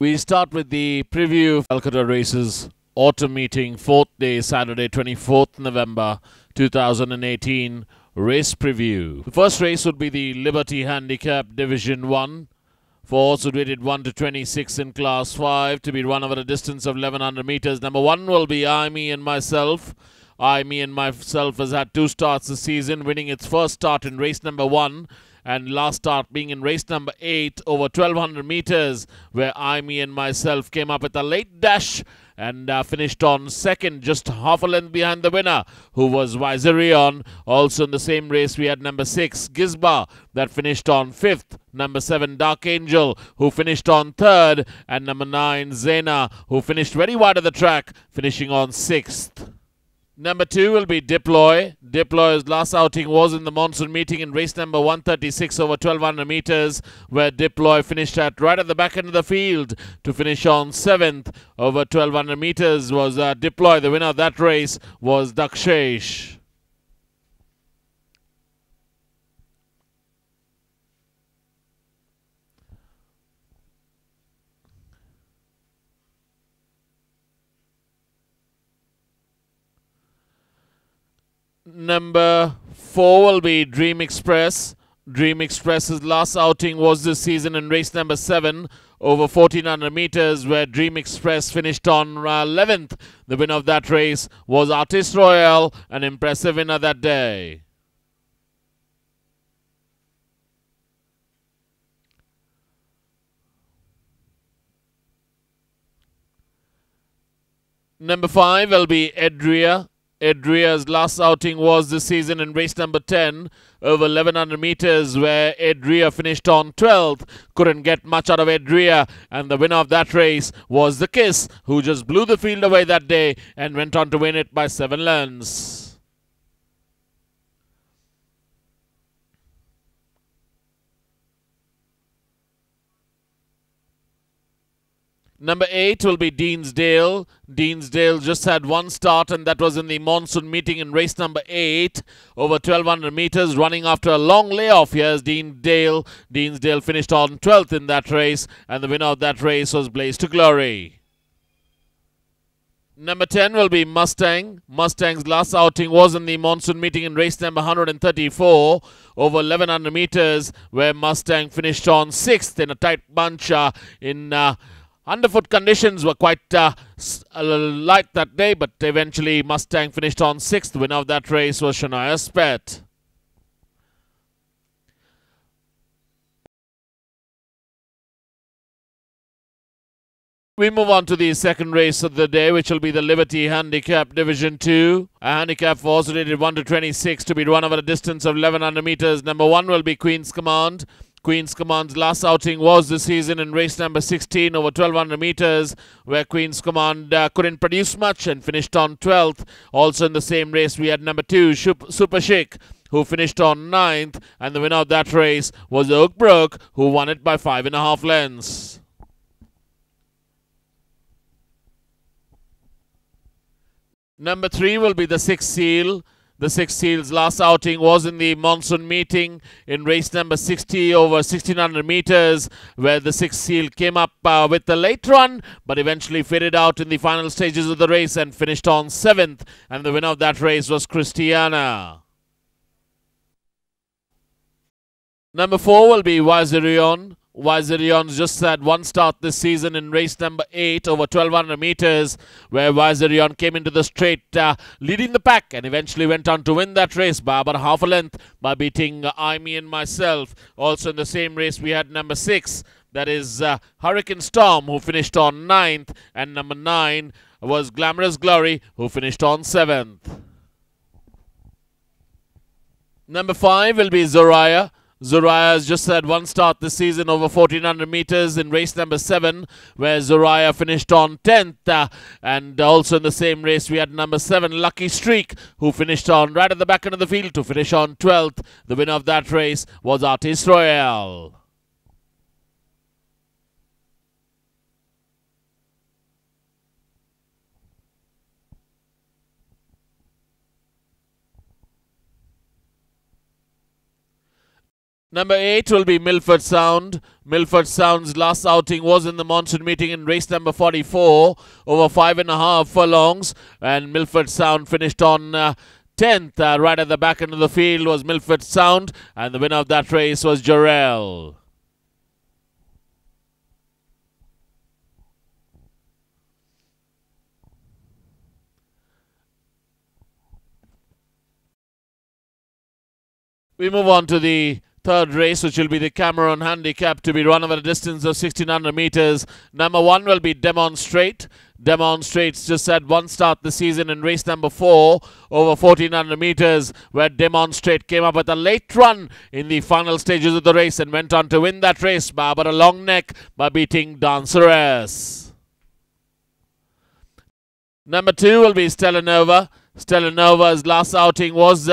We start with the preview of Calcutta races, autumn meeting, 4th day, Saturday, 24th November 2018, race preview. The first race would be the Liberty Handicap Division 1. For horses rated 1 to 26 in Class 5 to be run over a distance of 1100 meters. Number 1 will be I, Me and Myself. I, Me and Myself has had 2 starts this season, winning its first start in race number 1 and last start being in race number 8 over 1200 meters, where I, Me and Myself came up with a late dash and finished on second, just half a length behind the winner, who was Viserion. Also in the same race we had number 6 Gizba, that finished on 5th, number 7 Dark Angel, who finished on 3rd, and number 9 Zena, who finished very wide of the track, finishing on 6th. Number 2 will be Deploy. Deploy's last outing was in the monsoon meeting in race number 136 over 1200 meters, where Deploy finished right at the back end of the field to finish on 7th over 1200 meters. Was Deploy. The winner of that race was Dakshesh. Number 4 will be Dream Express. Dream Express's last outing was this season in race number 7 over 1400 meters, where Dream Express finished on 11th. The winner of that race was Artist Royale, an impressive winner that day. Number 5 will be Edria. Edria's last outing was this season in race number 10 over 1100 meters, where Edria finished on 12th. Couldn't get much out of Edria, and the winner of that race was The Kiss, who just blew the field away that day and went on to win it by 7 lengths. Number 8 will be Deansdale. Deansdale just had 1 start, and that was in the monsoon meeting in race number 8 over 1200 meters, running after a long layoff. Here's Deansdale. Deansdale finished on 12th in that race, and the winner of that race was Blaze to Glory. Number 10 will be Mustang. Mustang's last outing was in the monsoon meeting in race number 134 over 1100 meters, where Mustang finished on 6th in a tight bunch in underfoot conditions were quite light that day, but eventually Mustang finished on 6th. The winner of that race was Shania Spet. We move on to the second race of the day, which will be the Liberty Handicap Division 2. A handicap for horses rated 1 to 26 to be run over a distance of 1100 meters. Number 1 will be Queen's Command. Queen's Command's last outing was this season in race number 16 over 1200 meters, where Queen's Command couldn't produce much and finished on 12th. Also in the same race we had number 2 Super Chic, who finished on 9th, and the winner of that race was Oakbrook, who won it by 5.5 lengths. Number 3 will be the 6 Seal. The 6 Seal's last outing was in the monsoon meeting in race number 60 over 1600 meters, where the 6 Seal came up with a late run, but eventually faded out in the final stages of the race and finished on 7th, and the winner of that race was Christiana. Number 4 will be Viserion. Viserion's just had 1 start this season in race number 8 over 1200 meters, where Viserion came into the straight leading the pack and eventually went on to win that race by about half a length by beating I, Me and Myself. Also in the same race we had number 6, that is Hurricane Storm, who finished on 9th, and number 9 was Glamorous Glory, who finished on 7th. Number 5 will be Zoraya. Zoraya has just had 1 start this season over 1400 meters in race number 7, where Zoraya finished on 10th. And also in the same race we had number 7 Lucky Streak, who finished on right at the back end of the field to finish on 12th. The winner of that race was Artist Royale. Number 8 will be Milford Sound. Milford Sound's last outing was in the monsoon meeting in race number 44 over 5.5 furlongs, and Milford Sound finished on 10th. Right at the back end of the field was Milford Sound, and the winner of that race was Jarrell. We move on to the third race, which will be the Cameron Handicap, to be run over a distance of 1600 meters. Number 1 will be Demonstrate. Demonstrate's just had one start this season in race number 4 over 1400 meters, where Demonstrate came up with a late run in the final stages of the race and went on to win that race by about a long neck by beating Danceress. Number 2 will be Stellanova. Stellanova's last outing was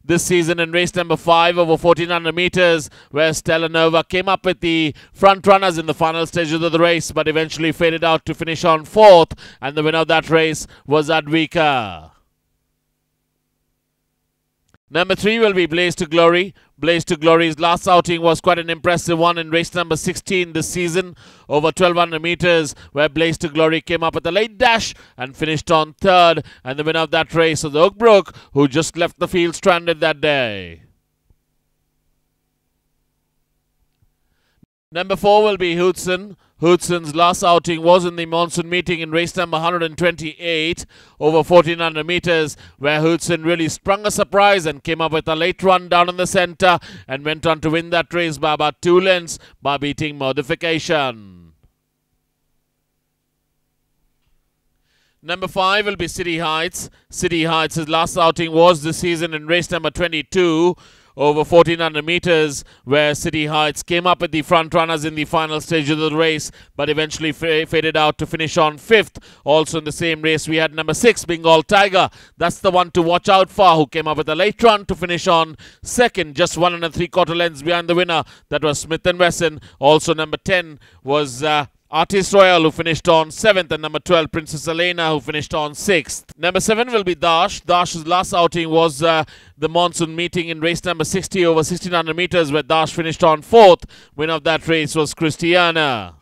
this season in race number 5 over 1400 meters, where Stellanova came up with the front runners in the final stages of the race, but eventually faded out to finish on 4th, and the winner of that race was Advika. Number 3 will be Blaze to Glory. Blaze to Glory's last outing was quite an impressive one in race number 16 this season over 1200 meters, where Blaze to Glory came up with a late dash and finished on 3rd, and the winner of that race was Oakbrook, who just left the field stranded that day. Number 4 will be Hootson. Hootson's last outing was in the monsoon meeting in race number 128 over 1400 meters, where Hootson really sprung a surprise and came up with a late run down in the centre and went on to win that race by about 2 lengths by beating Modification. Number 5 will be City Heights. City Heights' last outing was this season in race number 22 over 1400 meters, where City Heights came up with the front runners in the final stage of the race, but eventually faded out to finish on 5th. Also in the same race, we had number 6, Bengal Tiger. That's the one to watch out for, who came up with a late run to finish on 2nd, just 1 3/4 lengths behind the winner. That was Smith & Wesson. Also number 10 was Artist Royal, who finished on 7th, and number 12, Princess Elena, who finished on 6th. Number 7 will be Dash. Dash's last outing was the monsoon meeting in race number 60 over 1600 meters, where Dash finished on 4th. Winner of that race was Christiana.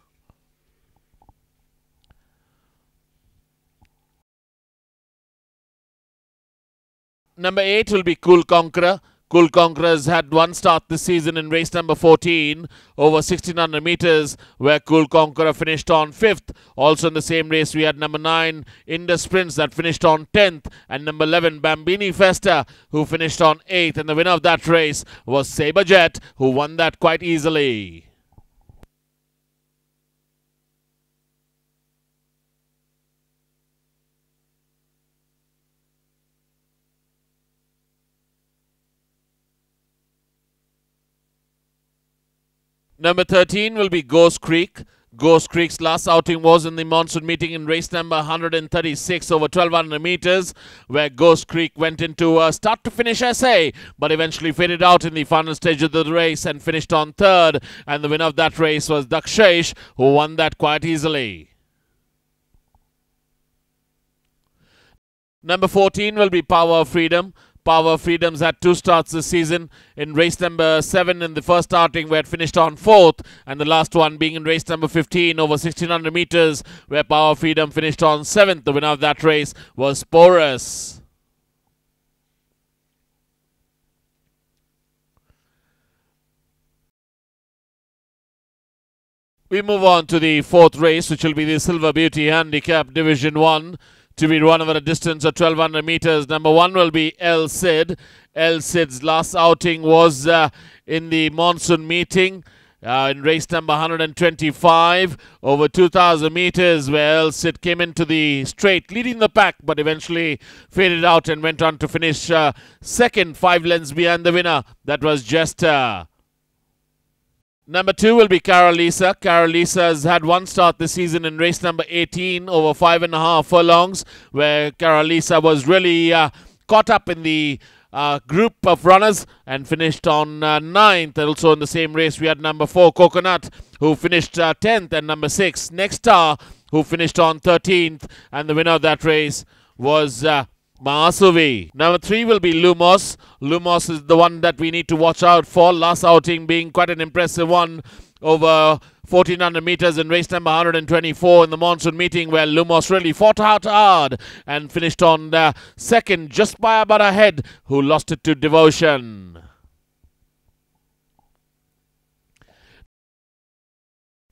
Number 8 will be Cool Conqueror. Cool Conqueror's had one start this season in race number 14 over 1600 meters, where Cool Conqueror finished on 5th. Also in the same race, we had number 9, Indus Prince, that finished on 10th, and number 11, Bambini Festa, who finished on 8th. And the winner of that race was Saberjet, who won that quite easily. Number 13 will be Ghost Creek. Ghost Creek's last outing was in the monsoon meeting in race number 136 over 1200 meters, where Ghost Creek went into a start to finish essay, but eventually faded out in the final stage of the race and finished on 3rd. And the winner of that race was Dakshesh, who won that quite easily. Number 14 will be Power of Freedom. Power of Freedom's had 2 starts this season. In race number 7 in the first starting, where it finished on 4th, and the last one being in race number 15 over 1600 meters, where Power of Freedom finished on 7th. The winner of that race was Porus. We move on to the 4th race, which will be the Silver Beauty Handicap Division 1, to be run over a distance of 1200 meters. Number 1 will be El Cid. El Cid's last outing was in the monsoon meeting in race number 125 over 2000 meters, where El Cid came into the straight leading the pack, but eventually faded out and went on to finish second, 5 lengths behind the winner. That was Jester. Number 2 will be Carolisa. Carolisa has had one start this season in race number 18 over 5.5 furlongs, where Carolisa was really caught up in the group of runners and finished on 9th. Also in the same race, we had number 4, Coconut, who finished 10th, and number 6, Next Star, who finished on 13th. And the winner of that race was Maasuvi. Number 3 will be Lumos. Lumos is the one that we need to watch out for. Last outing being quite an impressive one over 1400 meters in race number 124 in the monsoon meeting, where Lumos really fought out hard and finished on second, just by about a head, who lost it to Devotion.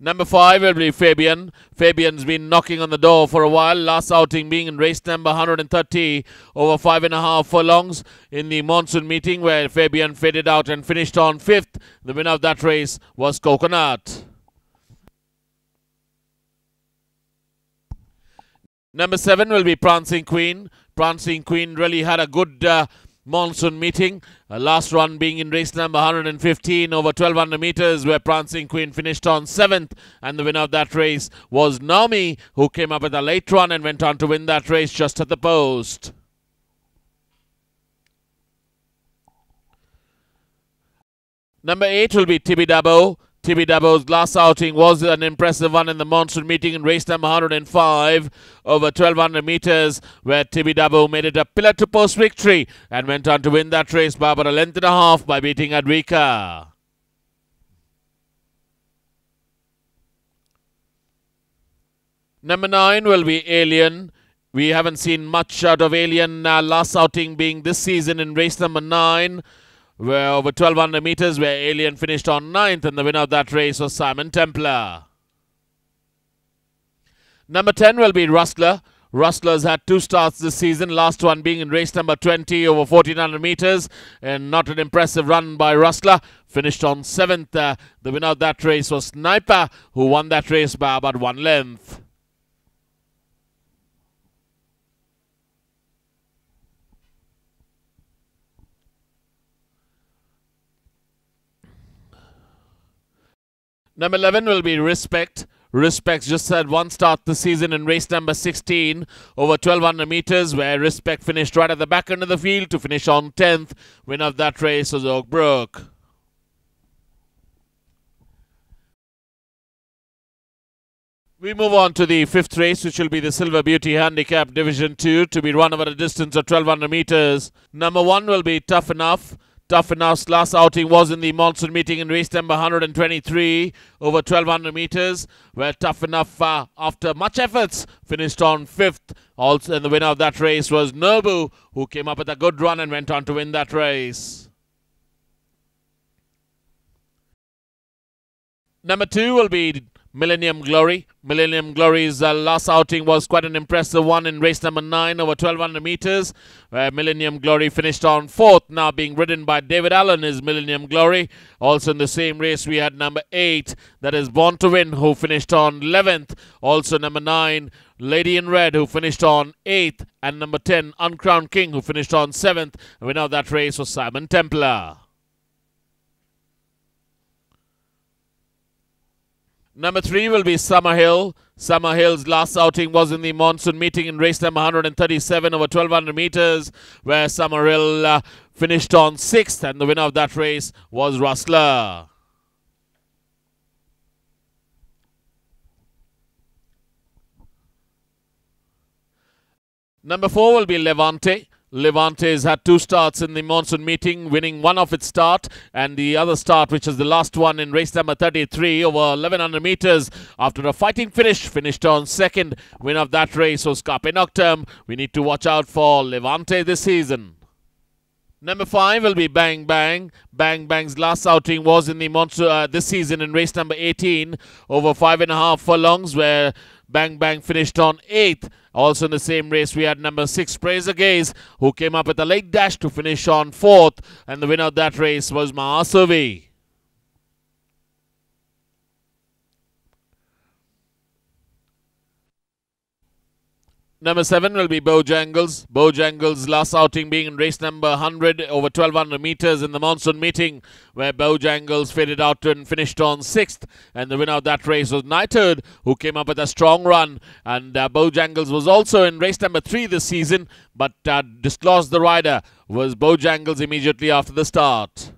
Number 5 will be Fabian. Fabian's been knocking on the door for a while. Last outing being in race number 130 over 5.5 furlongs in the monsoon meeting, where Fabian faded out and finished on 5th. The winner of that race was Coconut. Number 7 will be Prancing Queen. Prancing Queen really had a good monsoon meeting. Last run being in race number 115 over 1200 meters, where Prancing Queen finished on 7th, and the winner of that race was Naomi, who came up with a late run and went on to win that race just at the post. Number 8 will be Tibidabo. Tibidabo's last outing was an impressive one in the monsoon meeting in race number 105 over 1200 meters, where Tibidabo made it a pillar-to-post victory and went on to win that race by about a length and a half by beating Adrika. Number 9 will be Alien. We haven't seen much out of Alien, last outing being this season in race number 9, where over 1200 meters, where Alien finished on 9th, and the winner of that race was Simon Templar. Number 10 will be Rustler. Rustler's had 2 starts this season, last one being in race number 20 over 1400 meters, and not an impressive run by Rustler. Finished on 7th. The winner of that race was Sniper, who won that race by about 1 length. Number 11 will be Respect. Respect just had 1 start this season in race number 16 over 1200 meters, where Respect finished right at the back end of the field to finish on 10th. Winner of that race was Oakbrook. We move on to the 5th race, which will be the Silver Beauty Handicap Division 2, to be run over a distance of 1200 meters. Number 1 will be Tough Enough. Tough Enough's last outing was in the monsoon meeting in race number 123 over 1200 meters, where Tough Enough, after much efforts, finished on 5th. Also, and the winner of that race was Nobu, who came up with a good run and went on to win that race. Number 2 will be Millennium Glory. Millennium Glory's last outing was quite an impressive one in race number 9 over 1200 meters, where Millennium Glory finished on 4th, now being ridden by David Allen is Millennium Glory. Also in the same race we had number 8, that is Born to Win, who finished on 11th. Also number 9, Lady in Red, who finished on 8th, and number 10, Uncrowned King, who finished on 7th. The winner of that race was Simon Templar. Number 3 will be Summerhill. Summerhill's last outing was in the monsoon meeting in race number 137 over 1200 meters, where Summerhill finished on 6th, and the winner of that race was Rustler. Number 4 will be Levante. Levante's had 2 starts in the monsoon meeting, winning one of its start, and the other start, which is the last one in race number 33 over 1100 meters, after a fighting finish, finished on 2nd. Winner of that race was Carpe Noctem. We need to watch out for Levante this season. Number 5 will be Bang Bang. Bang Bang's last outing was in the monsoon this season in race number 18 over 5.5 furlongs, where Bang Bang finished on 8th. Also in the same race we had number 6 Praiser Gaze, who came up with a late dash to finish on 4th, and the winner of that race was Mahasuvi. Number 7 will be Bojangles. Bojangles' last outing being in race number 100 over 1200 meters in the monsoon meeting, where Bojangles faded out and finished on 6th. And the winner of that race was Knighthood, who came up with a strong run. And Bojangles was also in race number 3 this season, but disclosed the rider was Bojangles immediately after the start.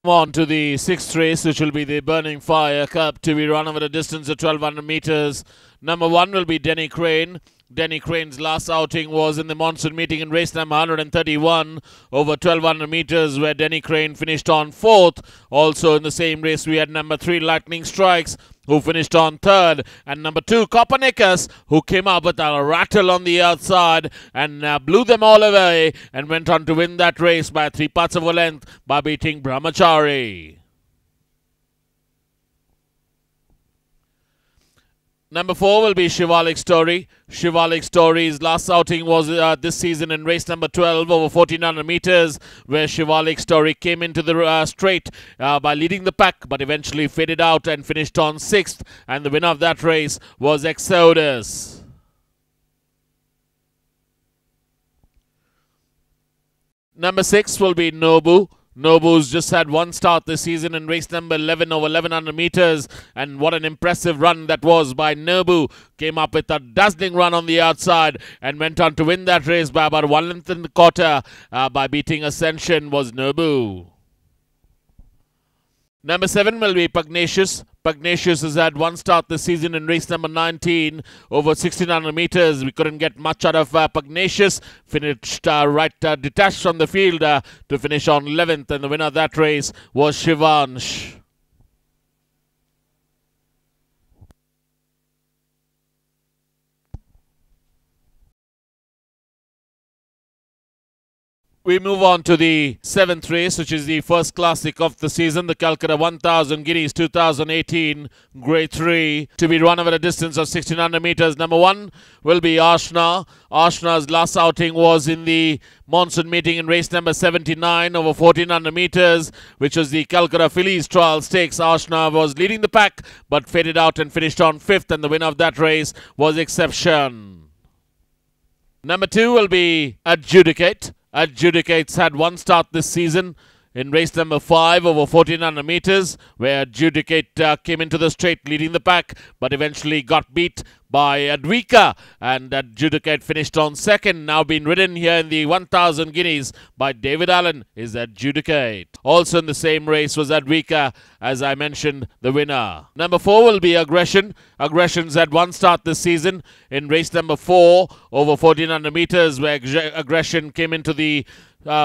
On to the 6th race, which will be the Burning Fire Cup, to be run over a distance of 1200 meters. Number 1 will be Denny Crane. Denny Crane's last outing was in the monsoon meeting in race number 131 over 1200 meters, where Denny Crane finished on 4th. Also in the same race we had number 3 Lightning Strikes, who finished on 3rd, and number 2 Copernicus, who came up with a rattle on the outside and blew them all away and went on to win that race by 3 parts of a length by beating Brahmachari. Number 4 will be Shivalik Story. Shivalik Story's last outing was this season in race number 12 over 1400 meters, where Shivalik Story came into the straight by leading the pack, but eventually faded out and finished on 6th. And the winner of that race was Exodus. Number 6 will be Nobu. Nobu's just had one start this season in race number 11 over 1100 meters, and what an impressive run that was by Nobu. Came up with a dazzling run on the outside and went on to win that race by about 1 length and a quarter by beating Ascension was Nobu. Number 7 will be Pugnacious. Pugnacious has had one start this season in race number 19 over 1600 meters. We couldn't get much out of Pugnacious. Finished detached from the field to finish on 11th, and the winner of that race was Shivansh. We move on to the 7th race, which is the first classic of the season, the Calcutta 1000 Guineas 2018 Grade 3, to be run over a distance of 1600 meters. Number 1 will be Ashna. Ashna's last outing was in the monsoon meeting in race number 79 over 1400 meters, which was the Calcutta Fillies Trial Stakes. Ashna was leading the pack, but faded out and finished on 5th, and the winner of that race was Exception. Number 2 will be Adjudicate. Adjudicate's had one start this season in race number 5 over 1400 meters, where Adjudicate came into the straight leading the pack, but eventually got beat by Advika, and Adjudicate finished on 2nd. Now being ridden here in the 1000 Guineas by David Allen is Adjudicate. Also in the same race was Advika, as I mentioned, the winner. Number 4 will be Aggression. Aggression's had one start this season in race number 4 over 1400 meters, where Aggression came into the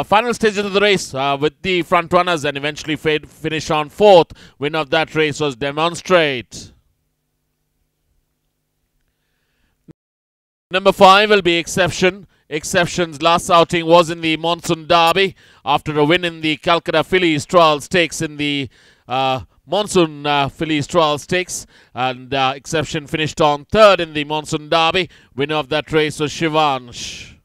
final stages of the race with the front runners and eventually finished on 4th. Winner of that race was Demonstrate. Number 5 will be Exception. Exception's last outing was in the Monsoon Derby after a win in the Calcutta Fillies Trial Stakes in the Monsoon Fillies Trial Stakes, and Exception finished on 3rd in the Monsoon Derby. Winner of that race was Shivansh.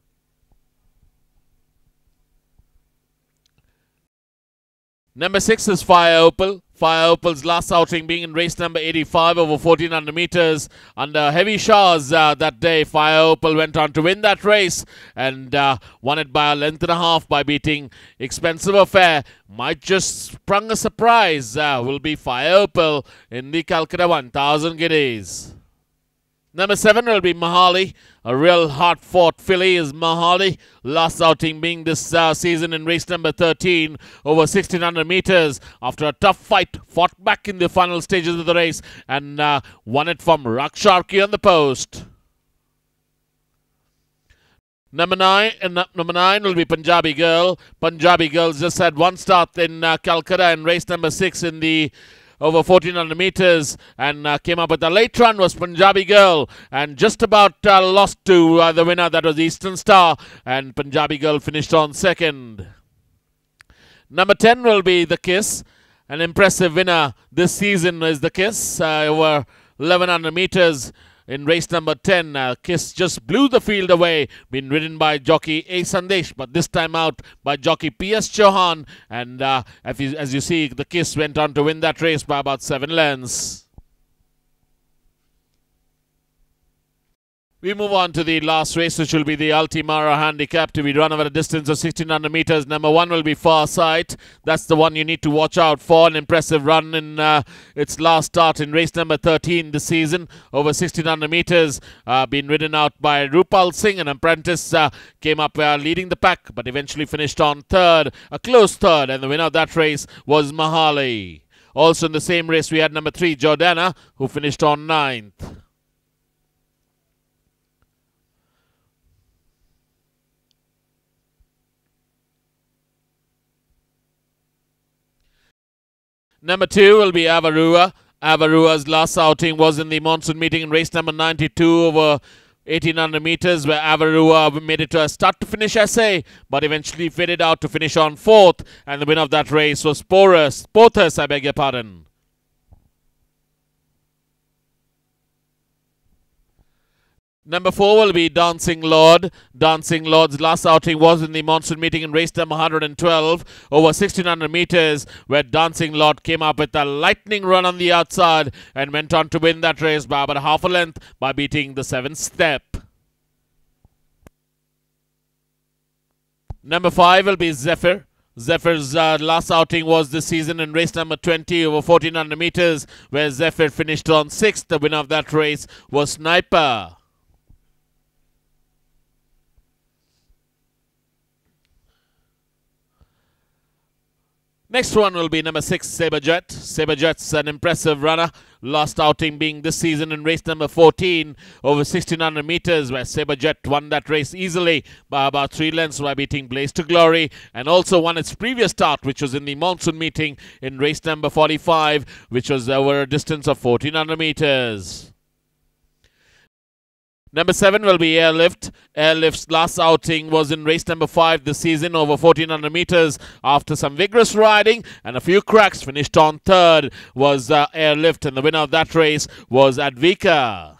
Number 6 is Fire Opal. Fire Opal's last outing being in race number 85 over 1400 meters. Under heavy showers that day, Fire Opal went on to win that race and won it by a length and a half by beating Expensive Affair. Might just sprung a surprise will be Fire Opal in the Calcutta 1000 Guineas. Number 7 will be Mahali. A real hard-fought filly is Mahali. Last outing being this season in race number 13 over 1600 meters. After a tough fight, fought back in the final stages of the race and won it from Raksharki on the post. Number 9 will be Punjabi Girl. Punjabi Girl's just had one start in Calcutta in race number 6 in the over 1400 meters and came up with a late run was Punjabi Girl and just about lost to the winner, that was Eastern Star, and Punjabi Girl finished on 2nd. Number 10 will be The Kiss. An impressive winner this season is The Kiss over 1100 meters. In race number 10, Kiss just blew the field away, been ridden by jockey A. Sandesh, but this time out by jockey P.S. Chauhan. And as you see, the Kiss went on to win that race by about 7 lengths. We move on to the last race, which will be the Altimara Handicap to be run over a distance of 1600 meters. Number 1 will be Far Sight. That's the one you need to watch out for. An impressive run in its last start in race number 13 this season over 1600 meters. Been ridden out by Rupal Singh, an apprentice. Came up leading the pack, but eventually finished on 3rd, a close 3rd, and the winner of that race was Mahali. Also in the same race, we had number 3, Jordana, who finished on 9th. Number 2 will be Avarua. Avarua's last outing was in the monsoon meeting in race number 92 over 1800 meters, where Avarua made it to a start-to-finish essay, but eventually faded out to finish on 4th, and the winner of that race was Porthos, I beg your pardon. Number 4 will be Dancing Lord. Dancing Lord's last outing was in the monsoon meeting in race number 112 over 1600 meters, where Dancing Lord came up with a lightning run on the outside and went on to win that race by about half a length by beating the 7th step. Number 5 will be Zephyr. Zephyr's last outing was this season in race number 20 over 1400 meters, where Zephyr finished on 6th. The winner of that race was Sniper. Next one will be number 6, Saberjet. Saberjet's an impressive runner. Last outing being this season in race number 14 over 1600 meters, where Saberjet won that race easily by about 3 lengths by beating Blaze to Glory, and also won its previous start, which was in the monsoon meeting in race number 45, which was over a distance of 1400 meters. Number 7 will be Airlift. Airlift's last outing was in race number 5 this season over 1400 meters. After some vigorous riding and a few cracks, finished on 3rd was Airlift, and the winner of that race was Advika.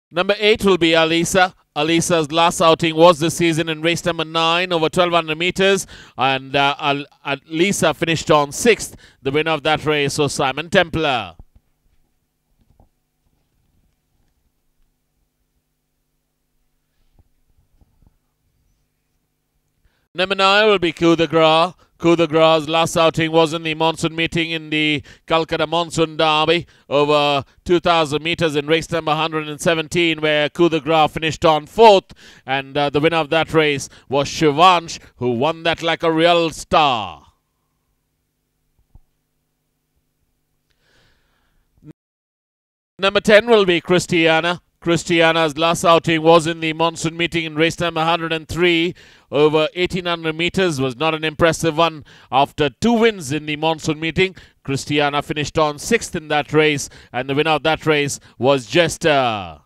Number 8 will be Alisa. Alisa's last outing was this season in race number 9 over 1200 meters, and Alisa finished on 6th. The winner of that race was Simon Templar. Number 9 will be Coup de Gras. Coup de Gras' last outing was in the monsoon meeting in the Calcutta Monsoon Derby over 2,000 meters in race number 117, where Coup de Gras finished on 4th, and the winner of that race was Shivansh, who won that like a real star. Number 10 will be Christiana. Christiana's last outing was in the monsoon meeting in race number 103 over 1800 meters. Was not an impressive one. After 2 wins in the monsoon meeting, Christiana finished on 6th in that race, and the winner of that race was Jester.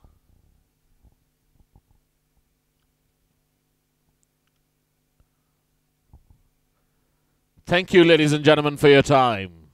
Thank you, ladies and gentlemen, for your time.